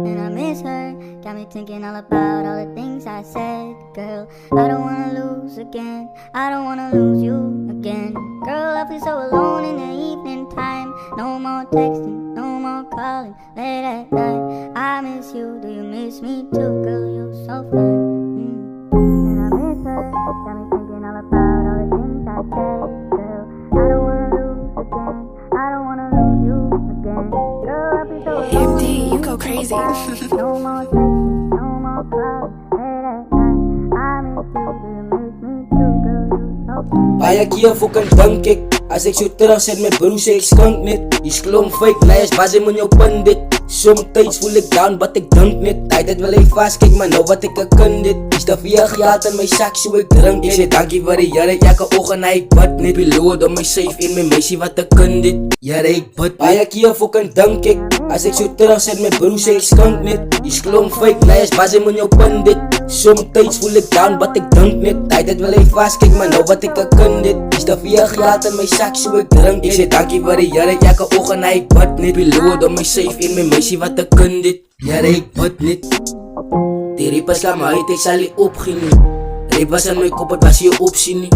and I miss her. Got me thinking all about all the things I said. Girl, I don't wanna lose again. I don't wanna lose you again. Girl, I feel so alone in the evening time. No more texting, no more calling late at night. I miss you, do you miss me too? Girl, you're so fine. And I miss her. Got me thinking all about all the things I said. Girl, I don't wanna lose again. I don't wanna lose you again. Girl, I feel so alone. MD, you go crazy. No more texting, no more calling late at night. I miss you, do you miss me too? Girl, you're so fine. Baie keer fok en dink ek as ek so terug sit met broers ek skink net. Die klomp fake lies was hom in jou pindit. Sometimes voel ek down wat ek dink net. Tyd wil hy vas kyk maar nou wat ek kan dit. Is te veel geld in my sak so ek drink. Ek sê dankie vir die Here elke oggend hy bid net. Belood om my safe en my meisie wat ek kan dit. Here ek bid. Baie keer fok en dink ek as ek so terug sit met broers ek skink net. Die klomp fake lies was hom in jou pindit. Sometimes voel ek down wat ek dink net. Tyd wil hy vas kyk maar nou wat ek kan dit. Is te veel geld in my sak so ek drink. Ek sê dankie vir die Here elke oggend hy bid net. Belood om my safe en my meisie wat ek kan dit. Here ek bid net. Die rappers laat my uit, ek sal nie opgeen nie. Rap was in my kop, het was nie opsien nie.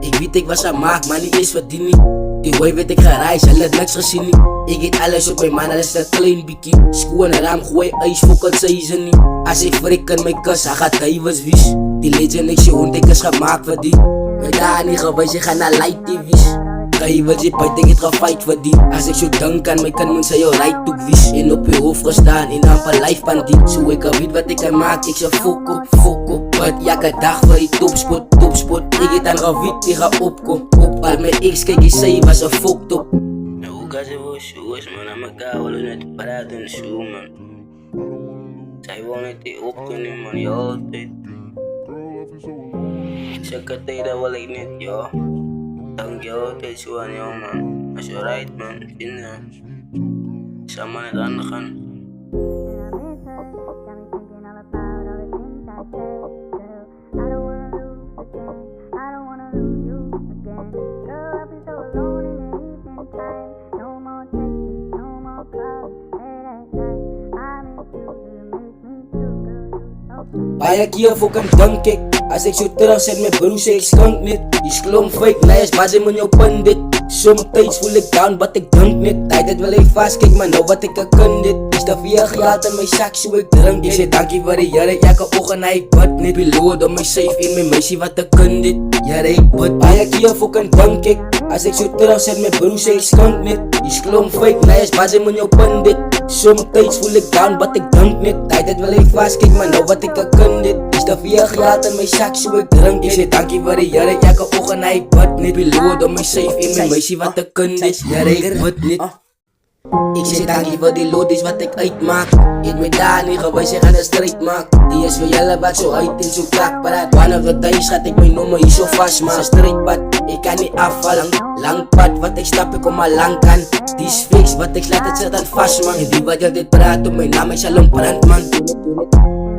Ek weet ek was aan maak, maar nie eens verdien nie. Die wave het ek gereis, hulle het niks gesien nie. Ek het alles op my man, hulle is dat klein biekie. Skoon raam, gooi ijs, fok het season nie. As ek vrek in my kus, hy gaat duivels wies. Die legend ek sê hond, ek is gemaakt vir die. My daar nie gewys, ek gaan na light TV's. Jy wil jy buiten, ek het gefight vir die. As ek so dink aan my kind, moet sy jou right toek wies. En op jou hoofd gestaan, en dan per life bandiet. So ek weet wat ek kan maak, ek sê fok op. Wat elke dag vir die topspot. Ek het aan gewiet, ek ga opkom. Op al my ex, kyk jy sy was een foktop. Nou hoe kan sy wel shoes, man, aan mekaar wil net praat en shoe, man. Sy wil net die opkomen, man, die altijd. Sulke tijden wil ek net, ja. Dank je altijd zo aan jou, man. Als je rijdt, man, vinden. Samen het aan gaan. Baie keer fok en dink ek as ek so terug sit met broers ek skink net. Die klomp fake lies was hom in jou pindit. Sometimes voel ek down wat ek dink net. Tyd wil hy vas kyk maar nou wat ek kan dit. Is te veel geld in my sak so ek drink. Ek sê dankie vir die Here elke oggend hy bid net. Belood om my safe en my meisie wat ek kan dit. Here ek bid. Baie keer fok en dink ek as ek so terug sit met broers ek skink net. Die klomp fake lies was hom in jou pindit. Sometimes voel ek down wat ek dink net. Tyd wil hy vas kyk maar nou wat ek kan dit. Is te veel geld in my sak so ek drink. Ek sê dankie vir die Here elke oggend hy bid net. Belood om my safe en my meisie wat ek kan dit. Here ek bid net. Ek sê dankie vir die lodies wat ek uitmaak. Het my daar nie gewys, ek gaan een strijd maak. Die is vir julle wat so uit en so krak paraat. One of the days gaat ek my nommer hier so vast maak. Strijdpad, ek kan nie afval. Lang pad wat ek stap, ek kom al lang kan. Die is fix wat ek laat het sit aan vast man. En die wat jy dit praat, op my naam ek sal ombrand man.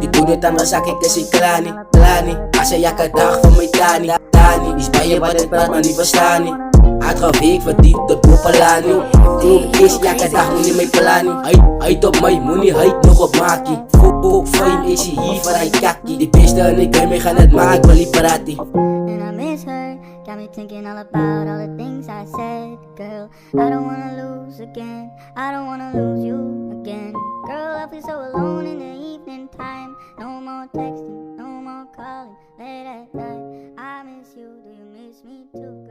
Die doen het aan rasak, ek is die klaar nie. As hy elke dag van my tani. Is baie wat ek praat, maar nie verstaan nie. Had geweek verdiend tot bopelaan nie. Klop is elke dag moet nie my plan nie. Uit op my, moet nie huid nog op maakie. Fok fame is hier vir hy kakkie. Die beste en ek my gaan het maak, wil nie praat nie. And I miss her, got me thinking all about all the things I said. Girl, I don't wanna lose again. I don't wanna lose you again. Girl, I feel so alone in the evening time. No more texting, no more calling late at night. I miss you, do you miss me too?